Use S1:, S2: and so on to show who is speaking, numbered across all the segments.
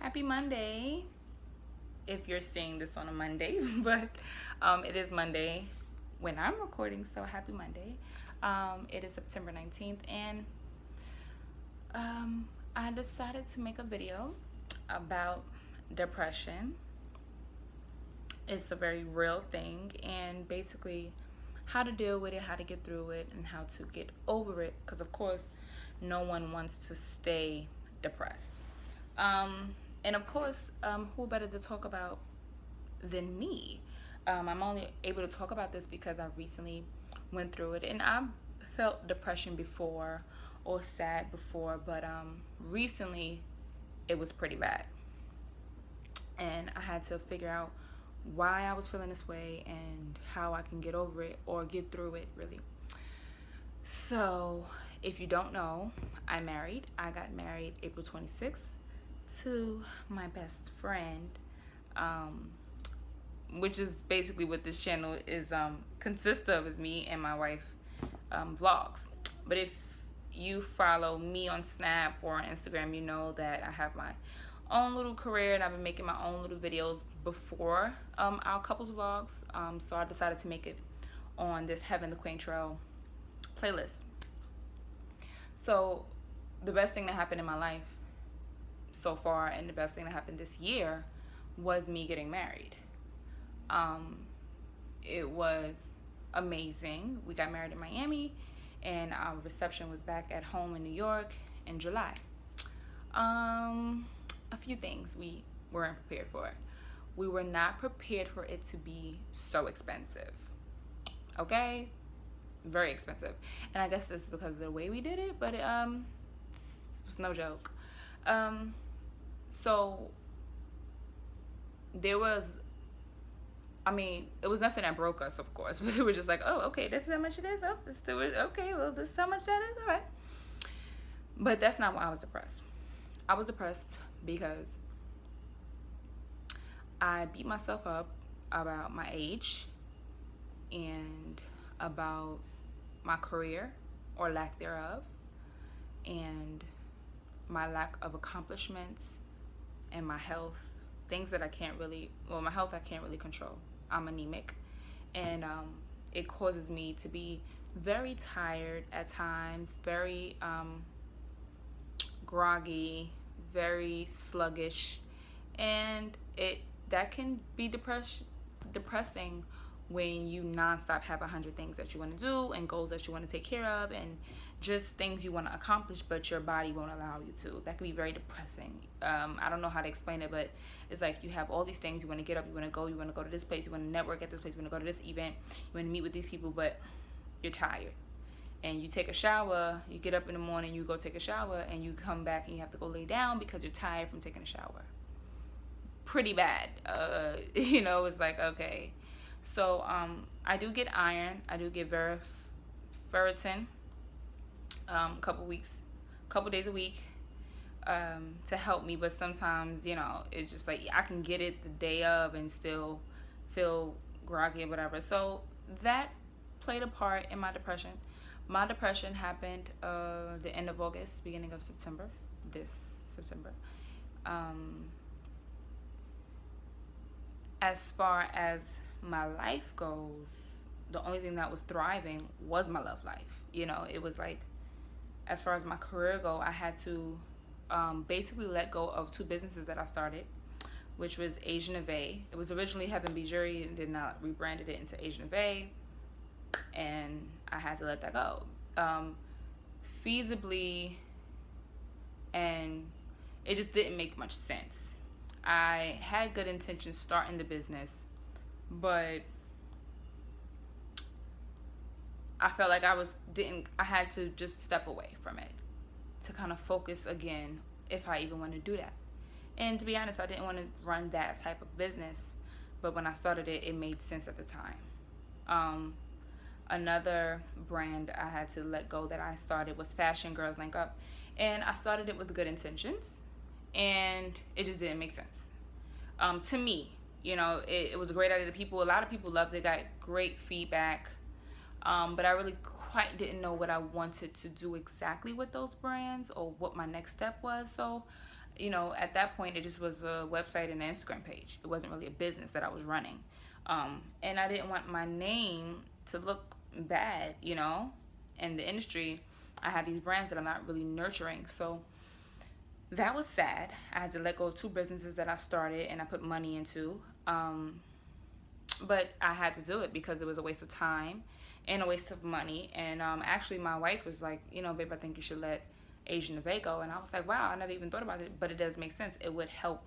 S1: Happy Monday if you're seeing this on a Monday, but it is Monday when I'm recording, so happy Monday. It is September 19th, and I decided to make a video about depression. It's a very real thing, and basically how to deal with it, how to get through it, and how to get over it, because of course no one wants to stay depressed. And of course, who better to talk about than me? I'm only able to talk about this because I recently went through it, and I've felt depression before or sad before, but recently it was pretty bad, and I had to figure out why I was feeling this way and how I can get over it or get through it, really. So, if you don't know, I'm married. I got married April 26th to my best friend, which is basically what this channel is consists of, is me and my wife vlogs. But if you follow me on Snap or on Instagram, you know that I have my own little career and I've been making my own little videos before our couples vlogs. So I decided to make it on this Heaven the Queen Trail playlist. So the best thing that happened in my life so far, and the best thing that happened this year, was me getting married. It was amazing. We got married in Miami, and our reception was back at home in New York in July. A few things we weren't prepared for. We were not prepared for it to be so expensive. Okay? Very expensive. And I guess it's because of the way we did it, but it was no joke. So there was, it was nothing that broke us, of course, but it was just like, oh, okay, this is how much it is. Oh, this is, okay, well, this is how much that is. All right. But that's not why I was depressed. I was depressed because I beat myself up about my age and about my career or lack thereof, and my lack of accomplishments, and my health, things that I can't really, my health I can't really control. I'm anemic, and it causes me to be very tired at times, very groggy, very sluggish, and that can be depressing when you nonstop have 100 things that you want to do and goals that you want to take care of and just things you want to accomplish, but your body won't allow you to. That can be very depressing. I don't know how to explain it, but it's like you have all these things. You want to get up, you want to go to this place, you want to network at this place, you want to go to this event, you want to meet with these people, but you're tired. And you take a shower, you get up in the morning, you go take a shower, and you come back and you have to go lay down because you're tired from taking a shower. Pretty bad. It's like, okay. So I do get iron, I do get ferritin, couple days a week, to help me, but sometimes, it's just like I can get it the day of and still feel groggy or whatever. So that played a part in my depression. My depression happened the end of August, beginning of September, this September. As far as my life goes, the only thing that was thriving was my love life. It was like, as far as my career go, I had to basically let go of 2 businesses that I started, which was Asian Ave. It was originally Heaven Bijouterie, and then I rebranded it into Asian Ave, and I had to let that go feasibly, and it just didn't make much sense. I had good intentions starting the business, but I felt like I had to just step away from it to kind of focus again, if I even want to do that. And to be honest, I didn't want to run that type of business, but when I started it, it made sense at the time. Another brand I had to let go that I started was Fashion Girls Link Up, and I started it with good intentions, and it just didn't make sense to me. It was a great idea. A lot of people loved it, got great feedback, but I really quite didn't know what I wanted to do exactly with those brands or what my next step was. So at that point, it just was a website and an Instagram page. It wasn't really a business that I was running. And I didn't want my name to look bad, in the industry. I have these brands that I'm not really nurturing. So that was sad. I had to let go of 2 businesses that I started and I put money into. But I had to do it because it was a waste of time and a waste of money. And actually, my wife was like, babe, I think you should let HeavenAndRitta go. And I was like, wow, I never even thought about it. But it does make sense. It would help.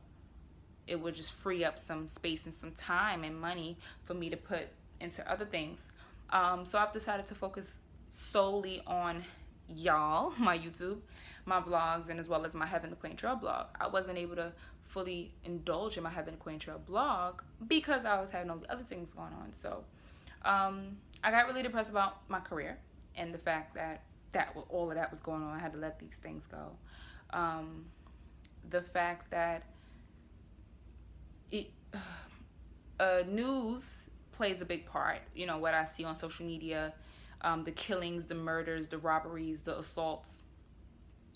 S1: It would just free up some space and some time and money for me to put into other things. So I've decided to focus solely on y'all, my YouTube, my vlogs, and as well as my Heaven the Queen Trail blog. I wasn't able to fully indulge in my Heaven the Queen Trail blog because I was having all the other things going on. So I got really depressed about my career and the fact that all of that was going on. I had to let these things go. The fact that news plays a big part. What I see on social media, the killings, the murders, the robberies, the assaults,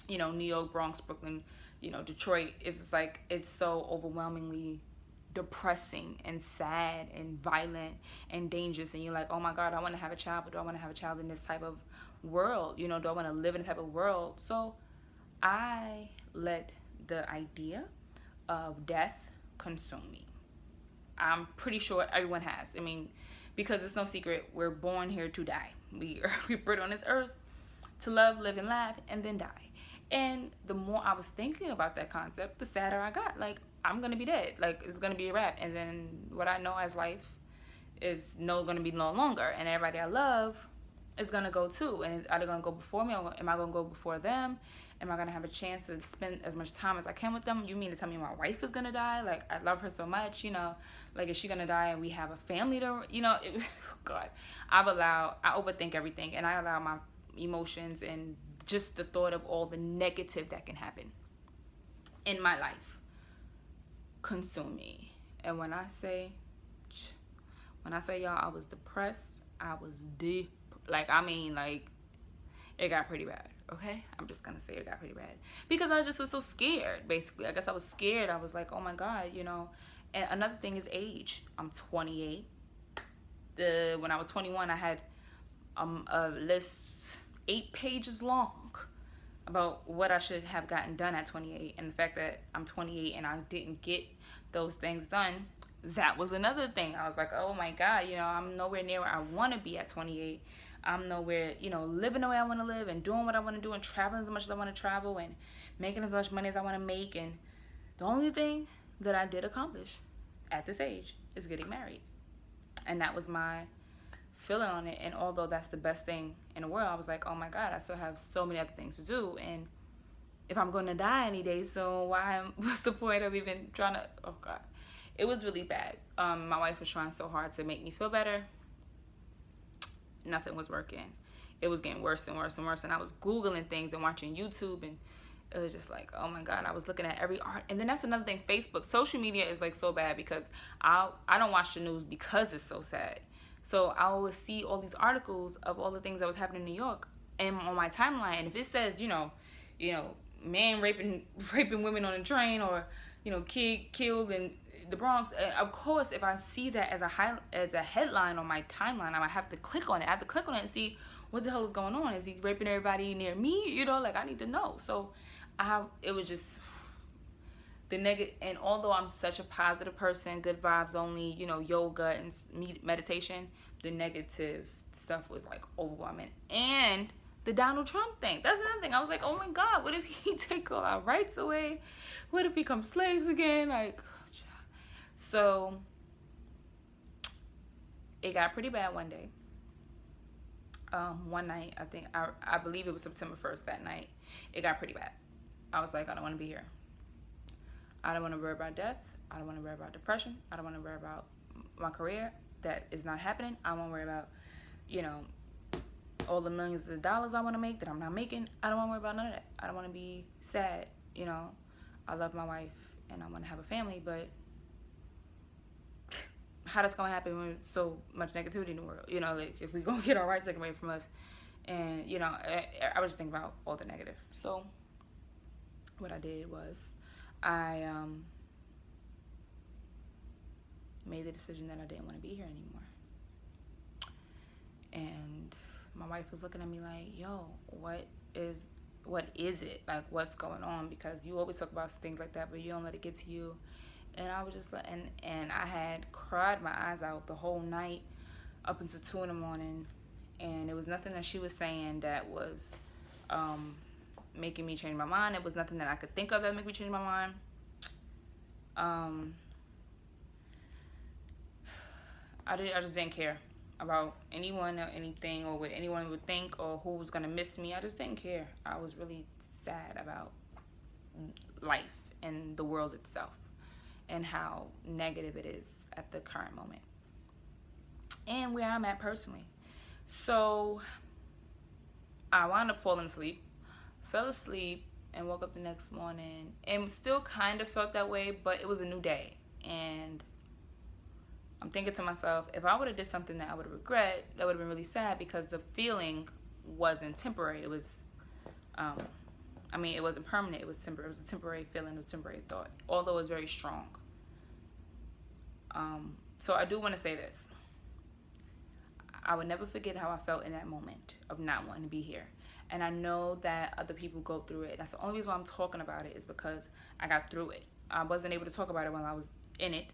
S1: New York, Bronx, Brooklyn, Detroit. It's just like, it's so overwhelmingly depressing and sad and violent and dangerous. And you're like, oh my God, I want to have a child, but do I want to have a child in this type of world? Do I want to live in a type of world? So I let the idea of death consume me. I'm pretty sure everyone has. I mean, because it's no secret, we're born here to die. We're put on this earth to love, live, and laugh, and then die. And the more I was thinking about that concept, the sadder I got. Like, I'm going to be dead. Like, it's going to be a wrap. And then what I know as life is going to be no longer. And everybody I love is going to go too. And are they going to go before me, or am I going to go before them? Am I going to have a chance to spend as much time as I can with them? You mean to tell me my wife is going to die? Like, I love her so much, Like, is she going to die and we have a family to, God. I overthink everything. And I allow my emotions and just the thought of all the negative that can happen in my life consume me. And when I say y'all, I was depressed, I was deep. Like, it got pretty bad. Okay, I'm just gonna say it got pretty bad because I just was so scared. Basically, I guess I was scared. I was like, oh my God, And another thing is age. I'm 28. When I was 21, I had a list 8 pages long about what I should have gotten done at 28, and the fact that I'm 28 and I didn't get those things done. That was another thing. I was like, oh my God, I'm nowhere near where I want to be at 28. I'm nowhere, living the way I want to live and doing what I want to do and traveling as much as I want to travel and making as much money as I want to make. And the only thing that I did accomplish at this age is getting married. And that was my feeling on it. And although that's the best thing in the world, I was like, oh my God, I still have so many other things to do. And if I'm going to die any day soon, what's the point of even trying to, oh God. It was really bad. My wife was trying so hard to make me feel better. Nothing was working. It was getting worse and worse and worse. And I was Googling things and watching YouTube, and it was just like, oh my God, I was looking at every art. And then that's another thing, Facebook. Social media is like so bad because I don't watch the news because it's so sad. So I always see all these articles of all the things that was happening in New York and on my timeline. And if it says, man raping women on a train, or, kid killed in the Bronx, of course, if I see that as a headline on my timeline, I might have to click on it. I have to click on it and see what the hell is going on. Is he raping everybody near me? Like, I need to know. So it was just the negative. And although I'm such a positive person, good vibes only, yoga and meditation, the negative stuff was like overwhelming. And the Donald Trump thing, that's another thing. I was like, oh my God, what if he take all our rights away? What if we become slaves again? Like, so it got pretty bad one day. One night, I believe it was September 1st, that night, it got pretty bad. I was like, I don't want to be here. I don't want to worry about death. I don't want to worry about depression. I don't want to worry about my career that is not happening. I don't want to worry about, all the millions of dollars I want to make that I'm not making. I don't want to worry about none of that. I don't want to be sad. I love my wife and I want to have a family, but how that's going to happen with so much negativity in the world? Like, if we going to get our rights taken away from us, and, I was just thinking about all the negative. So what I did was I made the decision that I didn't want to be here anymore. And my wife was looking at me like, yo, what is it? Like, what's going on? Because you always talk about things like that, but you don't let it get to you. And I was just like, and I had cried my eyes out the whole night up until 2 in the morning. And it was nothing that she was saying that was making me change my mind. It was nothing that I could think of that made me change my mind. I just didn't care about anyone or anything or what anyone would think or who was going to miss me. I just didn't care. I was really sad about life and the world itself and how negative it is at the current moment and where I'm at personally. So I wound up falling asleep, fell asleep, and woke up the next morning and still kind of felt that way, but it was a new day. And I'm thinking to myself, if I would have did something that I would regret, that would have been really sad, because the feeling wasn't temporary. It was, it wasn't permanent. It was temporary. It was a temporary feeling, a temporary thought, although it was very strong. So I do want to say this. I would never forget how I felt in that moment of not wanting to be here. And I know that other people go through it. That's the only reason why I'm talking about it, is because I got through it. I wasn't able to talk about it while I was in it.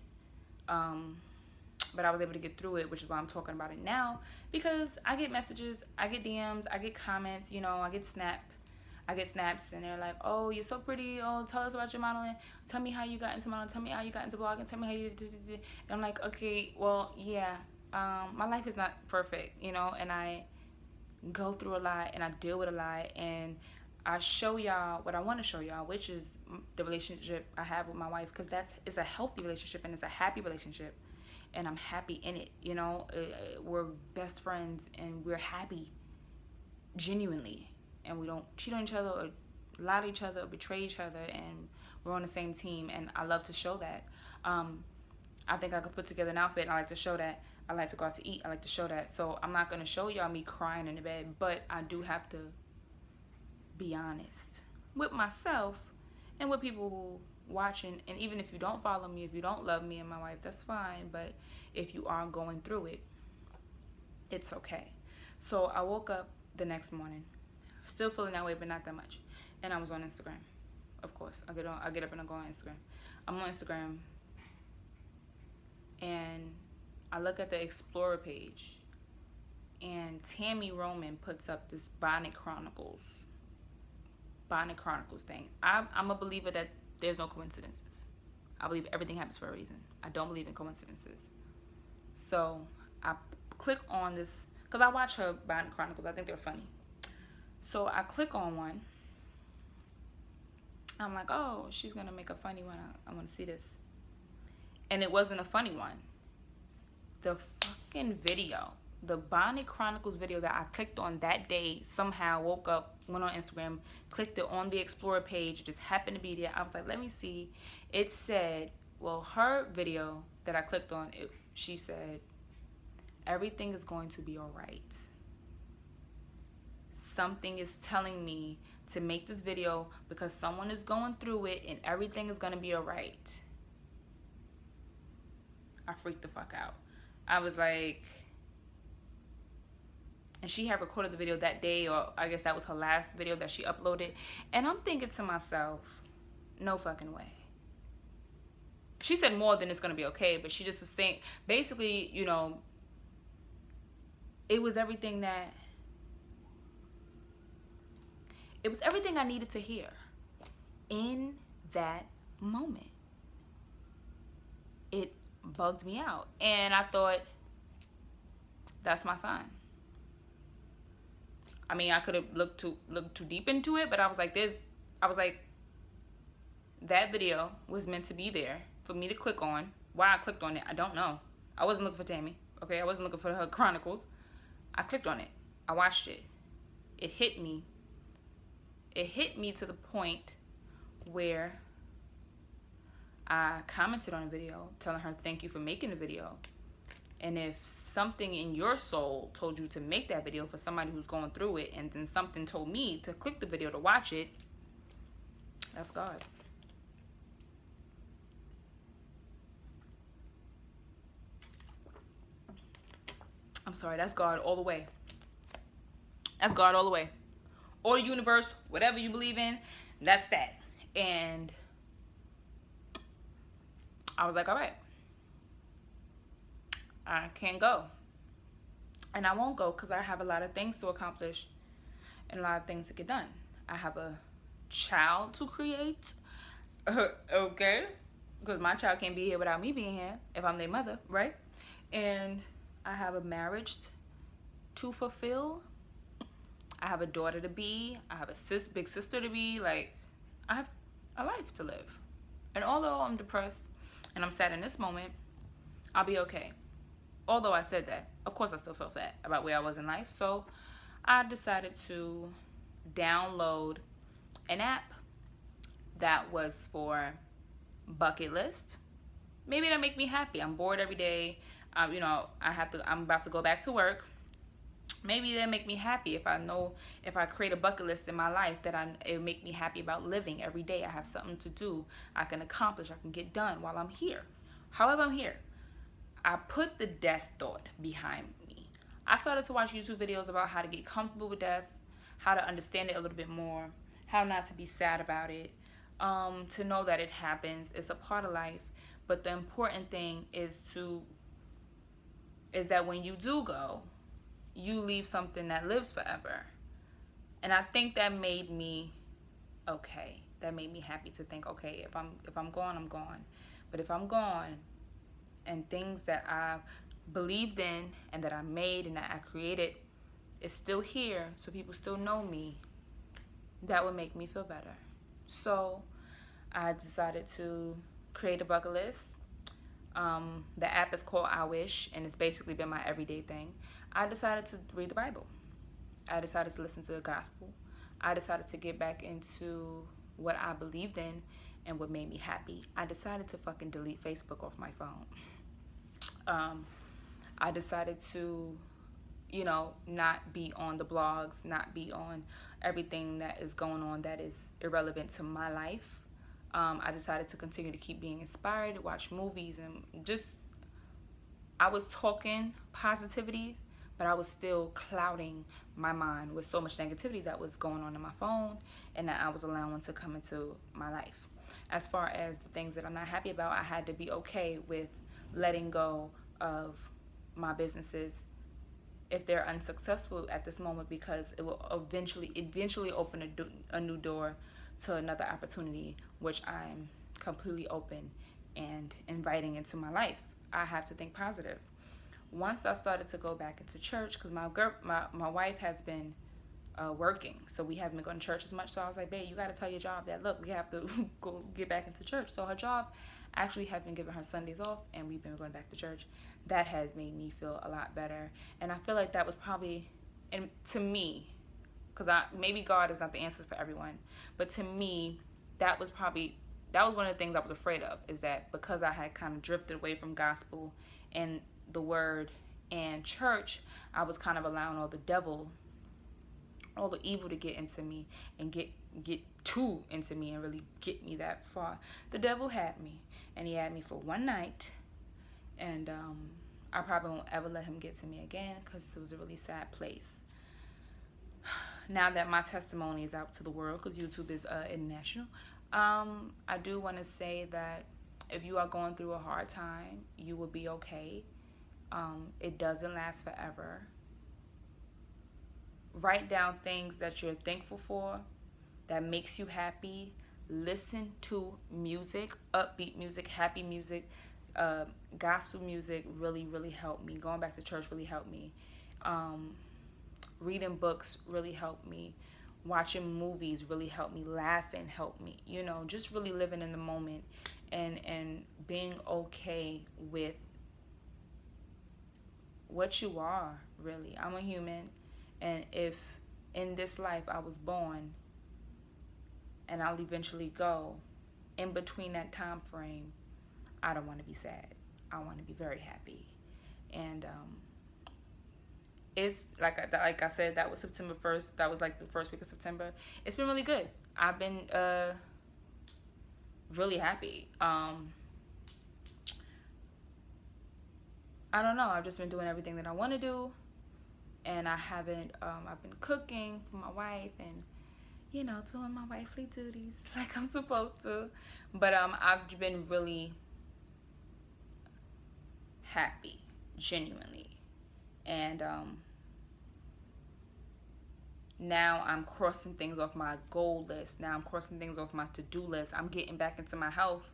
S1: But I was able to get through it, which is why I'm talking about it now, because I get messages, I get DMs, I get comments, I get snaps, and they're like, oh, you're so pretty, oh, tell us about your modeling, tell me how you got into modeling, tell me how you got into blogging, tell me how you did. And I'm like, okay, well, yeah, my life is not perfect, and I go through a lot, and I deal with a lot, and I show y'all what I want to show y'all, which is the relationship I have with my wife, because it's a healthy relationship, and it's a happy relationship. And I'm happy in it, we're best friends, and we're happy, genuinely, and we don't cheat on each other or lie to each other or betray each other, and we're on the same team, and I love to show that. I think I could put together an outfit, and I like to show that. I like to go out to eat, I like to show that. So I'm not going to show y'all me crying in the bed, but I do have to be honest with myself and with people who watching. And even if you don't follow me, if you don't love me and my wife, that's fine. But if you are going through it, it's okay. So I woke up the next morning still feeling that way, but not that much, and I was on Instagram. Of course, I get up and I go on Instagram. I'm on Instagram, and I look at the Explorer page, and Tammy Roman puts up this Bonnet Chronicles thing. I'm a believer that there's no coincidences. I believe everything happens for a reason. I don't believe in coincidences. So I click on this, because I watch her Bonnet Chronicles. I think they're funny. So I click on one. I'm like, oh, she's going to make a funny one. I want to see this. And it wasn't a funny one. The fucking video, the Bonnet Chronicles video that I clicked on that day, somehow woke up, went on Instagram, clicked it on the Explorer page, it just happened to be there. I was like, let me see. It said, well, her video that I clicked on, she said, everything is going to be all right. Something is telling me to make this video because someone is going through it, and everything is going to be all right. I freaked the fuck out. I was like, and she had recorded the video that day, or I guess that was her last video that she uploaded. And I'm thinking to myself, no fucking way. She said more than it's going to be okay, but she just was saying, basically, it was everything I needed to hear in that moment. It bugged me out, and I thought, that's my sign. I mean, I could have looked too deep into it, but I was like, that video was meant to be there for me to click on. Why I clicked on it, I don't know. I wasn't looking for Tammy, okay? I wasn't looking for her chronicles. I clicked on it. I watched it. It hit me. It hit me to the point where I commented on a video telling her thank you for making the video. And if something in your soul told you to make that video for somebody who's going through it, and then something told me to click the video to watch it, that's God. sorry, that's God all the way. That's God all the way. Or the universe, whatever you believe in, that's that. And I was like, all right, I can't go. And I won't go because I have a lot of things to accomplish and a lot of things to get done. I have a child to create. Okay. Because my child can't be here without me being here if I'm their mother, right? And I have a marriage to fulfill. I have a daughter to be. I have a big sister to be. Like, I have a life to live. And although I'm depressed and I'm sad in this moment, I'll be okay. Although I said that, of course I still felt sad about where I was in life. So I decided to download an app that was for bucket list. Maybe that'll make me happy. I'm bored every day. I'm about to go back to work. Maybe that'll make me happy if I create a bucket list in my life it'll make me happy about living every day. I have something to do. I can accomplish. I can get done while I'm here. However, I'm here. I put the death thought behind me. I started to watch YouTube videos about how to get comfortable with death, how to understand it a little bit more, how not to be sad about it, to know that it happens. It's a part of life. But the important thing is that when you do go, you leave something that lives forever. And I think that made me okay. That made me happy to think, okay, if I'm gone, I'm gone. But if I'm gone, and things that I believed in and that I made and that I created is still here, so people still know me, that would make me feel better. So I decided to create a bucket list. The app is called I Wish, and it's basically been my everyday thing. I decided to read the Bible. I decided to listen to the gospel. I decided to get back into what I believed in and what made me happy. I decided to fucking delete Facebook off my phone. I decided to, not be on the blogs, not be on everything that is going on that is irrelevant to my life. I decided to continue to keep being inspired, to watch movies, and I was talking positivity, but I was still clouding my mind with so much negativity that was going on in my phone and that I was allowing to come into my life. As far as the things that I'm not happy about, I had to be okay with letting go of my businesses if they're unsuccessful at this moment, because it will eventually open a new door to another opportunity, which I'm completely open and inviting into my life. I have to think positive. Once I started to go back into church, because my wife has been working, so we haven't been going to church as much. So I was like, babe, you got to tell your job that, look, we have to go get back into church. So her job actually has been giving her Sundays off, and we've been going back to church. That has made me feel a lot better. And I feel like that was probably, and to me, because maybe God is not the answer for everyone, but to me, that was one of the things I was afraid of, is that because I had kind of drifted away from gospel and the word and church, I was kind of allowing all the evil to get into me and get into me and really get me that far. The devil had me, and he had me for one night, and I probably won't ever let him get to me again, because it was a really sad place. Now that my testimony is out to the world, because YouTube is international, I do want to say that if you are going through a hard time, you will be okay. It doesn't last forever. Write down things that you're thankful for, that makes you happy. Listen to music, upbeat music, happy music. Gospel music really, really helped me. Going back to church really helped me. Reading books really helped me. Watching movies really helped me. Laughing helped me. Just really living in the moment and being okay with what you are, really. I'm a human, and if in this life I was born and I'll eventually go, in between that time frame, I don't want to be sad. I want to be very happy. And it's like I said, that was September 1st. That was like the first week of September. It's been really good. I've been really happy. I don't know. I've just been doing everything that I want to do. and I've been cooking for my wife and, you know, doing my wifely duties like I'm supposed to. But I've been really happy, genuinely. And now I'm crossing things off my goal list. Now I'm crossing things off my to-do list. I'm getting back into my health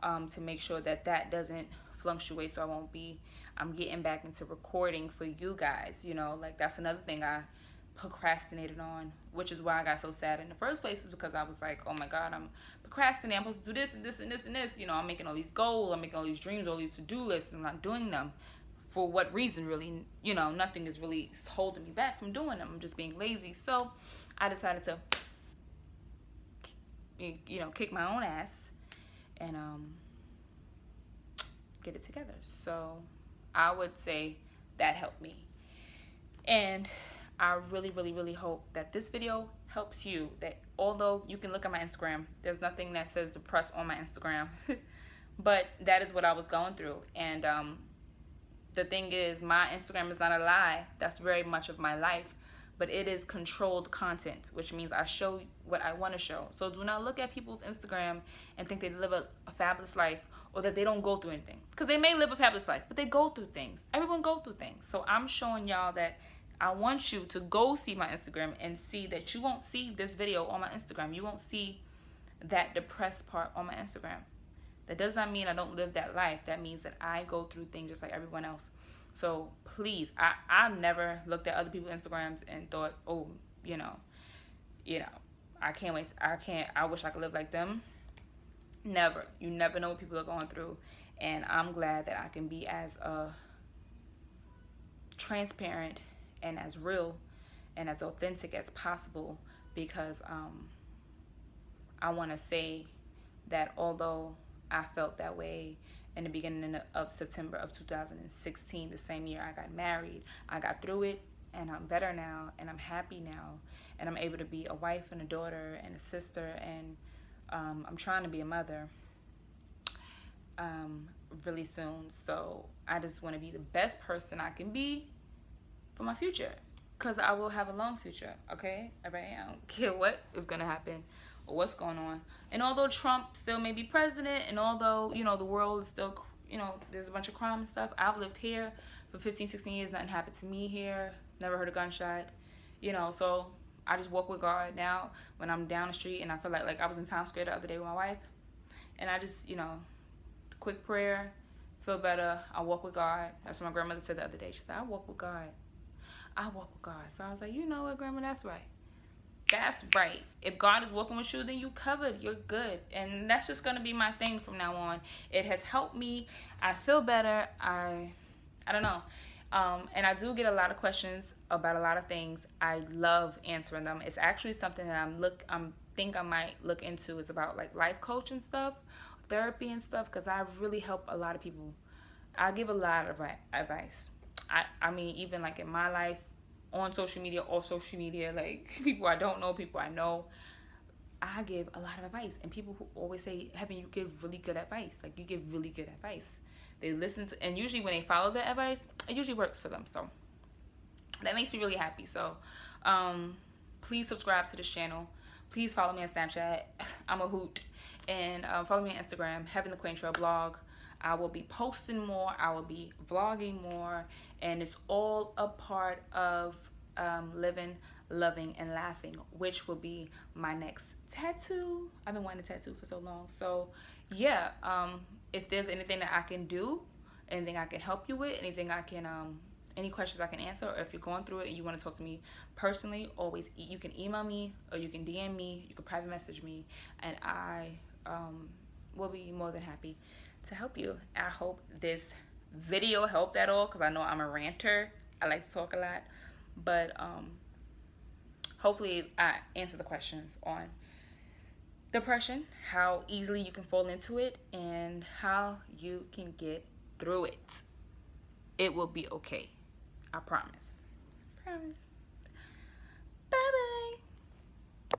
S1: to make sure that that doesn't fluctuate, so I won't be. I'm getting back into recording for you guys. You know, like that's another thing I procrastinated on, which is why I got so sad in the first place, is because I was like, oh my God, I'm procrastinating. I'm supposed to do this and this and this and this. You know, I'm making all these goals, I'm making all these dreams, all these to-do lists, and I'm not doing them. For what reason, really? You know, nothing is really holding me back from doing them. I'm just being lazy. So I decided to, you know, kick my own ass and get it together. So I would say that helped me. And I really, really, really hope that this video helps you. That although you can look at my Instagram, there's nothing that says depressed on my Instagram. But that is what I was going through. And the thing is, my Instagram is not a lie. That's very much of my life. But it is controlled content, which means I show what I want to show. So do not look at people's Instagram and think they live a fabulous life, or that they don't go through anything. Because they may live a fabulous life, but they go through things. Everyone go through things. So I'm showing y'all that I want you to go see my Instagram and see that you won't see this video on my Instagram. You won't see that depressed part on my Instagram. That does not mean I don't live that life. That means that I go through things just like everyone else. So please, I've never looked at other people's Instagrams and thought, oh, you know, I can't wait. I wish I could live like them. Never. You never know what people are going through. And I'm glad that I can be as transparent and as real and as authentic as possible, because I want to say that although I felt that way in the beginning of September of 2016, the same year I got married, I got through it, and I'm better now, and I'm happy now, and I'm able to be a wife and a daughter and a sister, and I'm trying to be a mother really soon. So I just want to be the best person I can be for my future, because I will have a long future, okay? I don't care what is going to happen or what's going on. And although Trump still may be president, and although, you know, the world is still, you know, there's a bunch of crime and stuff, I've lived here for 15, 16 years. Nothing happened to me here. Never heard a gunshot, you know. So I just walk with God now when I'm down the street and I feel like I was in Times Square the other day with my wife, and I just, you know, quick prayer, feel better, I walk with God. That's what my grandmother said the other day. She said, I walk with God. I walk with God. So I was like, you know what, Grandma, that's right. That's right. If God is walking with you, then you covered. You're good. And that's just going to be my thing from now on. It has helped me. I feel better. I don't know. And I do get a lot of questions about a lot of things. I love answering them. It's actually something that I might look into. Is about like life coach and stuff, therapy and stuff, because I really help a lot of people. I give a lot of advice. I mean, even like in my life, on social media, off social media, like people I don't know, people I know, I give a lot of advice. And people who always say, Heaven, you give really good advice. Like, you give really good advice. They listen to, and usually when they follow that advice, it usually works for them. So that makes me really happy. So please subscribe to this channel. Please follow me on Snapchat. I'm a hoot. And follow me on Instagram, Heaven the Queen Trail blog. I will be posting more. I will be vlogging more. And it's all a part of living, loving, and laughing, which will be my next tattoo. I've been wanting a tattoo for so long. So yeah, if there's anything that I can do, anything I can help you with, anything I can, any questions I can answer, or if you're going through it and you want to talk to me personally, always, you can email me, or you can DM me, you can private message me, and I will be more than happy to help you. I hope this video helped at all, because I know I'm a ranter. I like to talk a lot, but hopefully I answer the questions on depression, how easily you can fall into it, and how you can get through it. It will be okay. I promise. Promise. Bye bye.